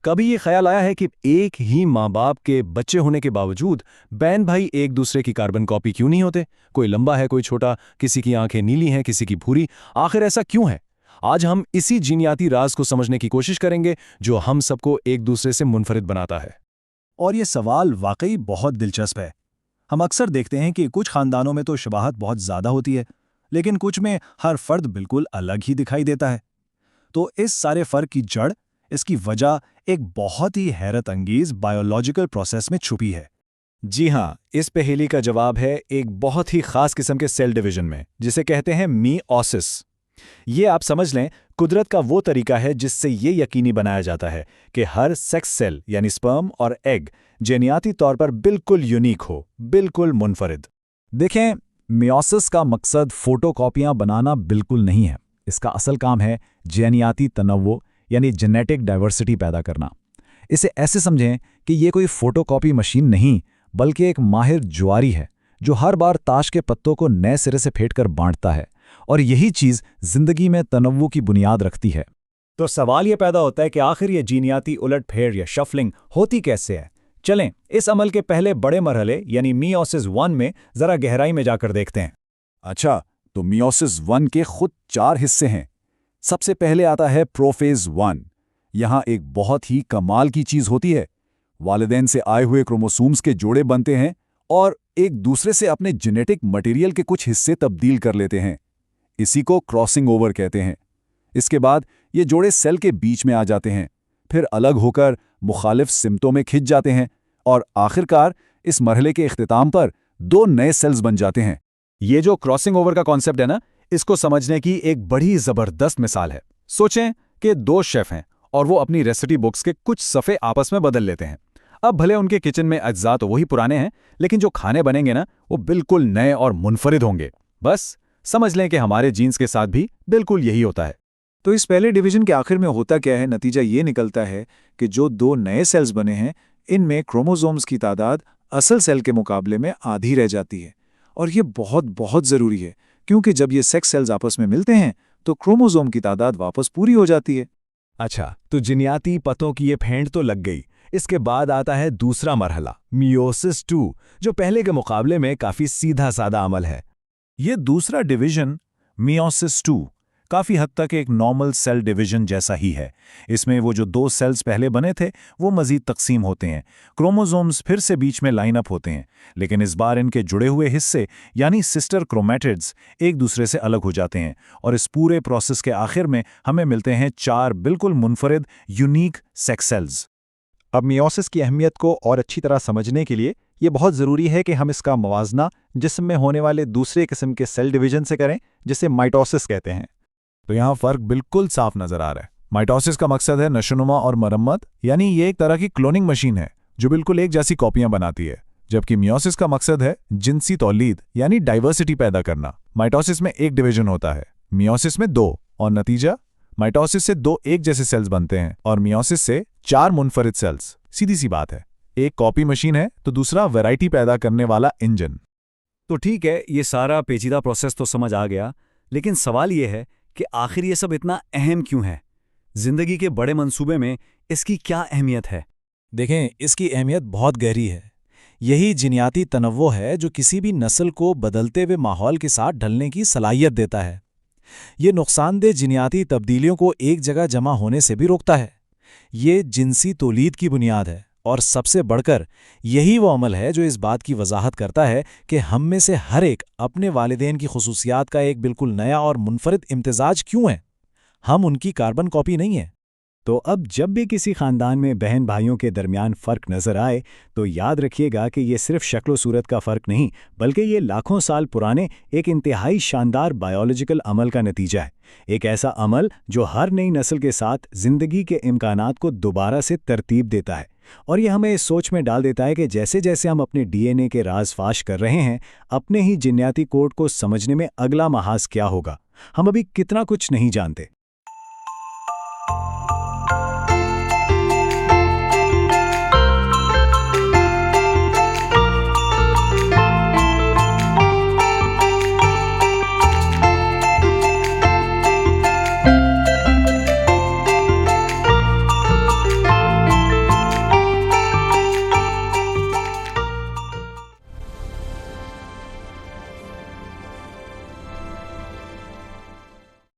कभी ये ख्याल आया है कि एक ही माँ बाप के बच्चे होने के बावजूद बहन भाई एक दूसरे की कार्बन कॉपी क्यों नहीं होते? कोई लंबा है, कोई छोटा, किसी की आंखें नीली हैं, किसी की भूरी। आखिर ऐसा क्यों है? आज हम इसी जीनियाती राज को समझने की कोशिश करेंगे जो हम सबको एक दूसरे से मुनफरिद बनाता है। और ये सवाल वाकई बहुत दिलचस्प है। हम अक्सर देखते हैं कि कुछ खानदानों में तो शबाहत बहुत ज़्यादा होती है, लेकिन कुछ में हर फर्द बिल्कुल अलग ही दिखाई देता है। तो इस सारे फ़र्क की जड़, इसकी वजह एक बहुत ही हैरत अंगेज बायोलॉजिकल प्रोसेस में छुपी है। जी हाँ, इस पहेली का जवाब है एक बहुत ही खास किस्म के सेल डिवीजन में, जिसे कहते हैं मीओसिस। ये आप समझ लें, कुदरत का वो तरीका है जिससे ये यकीनी बनाया जाता है कि हर सेक्स सेल यानी स्पर्म और एग जेनियाती तौर पर बिल्कुल यूनिक हो, बिल्कुल मुनफरिद। देखें, मियोसिस का मकसद फोटोकॉपियां बनाना बिल्कुल नहीं है। इसका असल काम है जेनियाती तनव्वुर यानी जेनेटिक डाइवर्सिटी पैदा करना। इसे ऐसे समझें कि ये कोई फोटोकॉपी मशीन नहीं, बल्कि एक माहिर जुआरी है जो हर बार ताश के पत्तों को नए सिरे से फेंटकर बांटता है, और यही चीज़ जिंदगी में तनव्वुर की बुनियाद रखती है। तो सवाल ये पैदा होता है कि आखिर ये जीनियाती उलटफेर या शफलिंग होती कैसे है। चलें इस अमल के पहले बड़े मरहले यानी मियोसिस 1 में जरा गहराई में जाकर देखते हैं। अच्छा, तो मियोसिस 1 के खुद 4 हिस्से हैं। सबसे पहले आता है प्रोफेज 1। यहाँ एक बहुत ही कमाल की चीज़ होती है। वालिदैन से आए हुए क्रोमोसोम्स के जोड़े बनते हैं और एक दूसरे से अपने जेनेटिक मटेरियल के कुछ हिस्से तब्दील कर लेते हैं। इसी को क्रॉसिंग ओवर कहते हैं। इसके बाद ये जोड़े सेल के बीच में आ जाते हैं, फिर अलग होकर मुखालिफ सिमतों में खिंच जाते हैं और आखिरकार इस मरहले के इख्तिताम पर 2 नए सेल्स बन जाते हैं। ये जो क्रॉसिंग ओवर का कॉन्सेप्ट है ना, इसको समझने की एक बड़ी जबरदस्त मिसाल है। सोचें कि 2 शेफ हैं और वो अपनी रेसिपी बुक्स के कुछ सफ़े आपस में बदल लेते हैं। अब भले उनके किचन में अज्जा तो वही पुराने हैं, लेकिन जो खाने बनेंगे ना, वो बिल्कुल नए और मुनफरिद होंगे। बस समझ लें कि हमारे जीन्स के साथ भी बिल्कुल यही होता है। तो इस पहले डिवीजन के आखिर में होता क्या है? नतीजा ये निकलता है कि जो 2 नए सेल्स बने हैं, इनमें क्रोमोसोम्स की तादाद असल सेल के मुकाबले में आधी रह जाती है। और ये बहुत बहुत ज़रूरी है, क्योंकि जब ये सेक्स सेल्स आपस में मिलते हैं तो क्रोमोसोम की तादाद वापस पूरी हो जाती है। अच्छा, तो जीनियाती पतों की ये फेंट तो लग गई। इसके बाद आता है दूसरा मरहला, मियोसिस 2, जो पहले के मुकाबले में काफ़ी सीधा साधा अमल है। ये दूसरा डिवीजन मियोसिस 2 काफ़ी हद तक एक नॉर्मल सेल डिवीजन जैसा ही है। इसमें वो जो 2 सेल्स पहले बने थे वो मज़ीद तकसीम होते हैं। क्रोमोसोम्स फिर से बीच में लाइन अप होते हैं, लेकिन इस बार इनके जुड़े हुए हिस्से यानी सिस्टर क्रोमैटिड्स एक दूसरे से अलग हो जाते हैं, और इस पूरे प्रोसेस के आखिर में हमें मिलते हैं 4 बिल्कुल मुनफरिद यूनिक सेक्स सेल्स। अब मियोसिस की अहमियत को और अच्छी तरह समझने के लिए ये बहुत ज़रूरी है कि हम इसका मवाजना जिस्म में होने वाले दूसरे किस्म के सेल डिवीजन से करें, जिसे माइटोसिस कहते हैं। तो यहाँ फ़र्क बिल्कुल साफ नज़र आ रहा है। माइटोसिस का मकसद है नशोनुमा और मरम्मत, यानी ये एक तरह की क्लोनिंग मशीन है जो बिल्कुल एक जैसी कॉपियां बनाती है, जबकि मियोसिस का मकसद है जिनसी तौलीद यानी डाइवर्सिटी पैदा करना। माइटोसिस में एक डिवीजन होता है, मियोसिस में 2, और नतीजा माइटोसिस से 2 एक जैसे सेल्स बनते हैं और मियोसिस से 4 मुनफरिद सेल्स। सीधी सी बात है, एक कॉपी मशीन है तो दूसरा वैरायटी पैदा करने वाला इंजन। तो ठीक है, ये सारा पेचीदा प्रोसेस तो समझ आ गया, लेकिन सवाल ये है कि आखिर ये सब इतना अहम क्यों है? जिंदगी के बड़े मंसूबे में इसकी क्या अहमियत है? देखें, इसकी अहमियत बहुत गहरी है। यही जीनियाती तनव्वुर है जो किसी भी नस्ल को बदलते हुए माहौल के साथ ढलने की सलाहियत देता है। ये नुकसानदेह जीनियाती तब्दीलियों को एक जगह जमा होने से भी रोकता है। ये जिनसी तौलीद की बुनियाद है, और सबसे बढ़कर यही वो अमल है जो इस बात की वजाहत करता है कि हम में से हर एक अपने वालिदैन की खुसूसियात का एक बिल्कुल नया और मुनफरिद इम्तिजाज क्यों है। हम उनकी कार्बन कॉपी नहीं है। तो अब जब भी किसी खानदान में बहन भाइयों के दरमियान फ़र्क नज़र आए, तो याद रखिएगा कि ये सिर्फ शक्ल सूरत का फ़र्क नहीं, बल्कि ये लाखों साल पुराने एक इंतहाई शानदार बायोलॉजिकल अमल का नतीजा है। एक ऐसा अमल जो हर नई नस्ल के साथ ज़िंदगी के इम्कानात को दोबारा से तरतीब देता है, और ये हमें इस सोच में डाल देता है कि जैसे जैसे हम अपने डीएनए के राज फाश कर रहे हैं, अपने ही जीनियाती कोड को समझने में अगला महाज क्या होगा। हम अभी कितना कुछ नहीं जानते,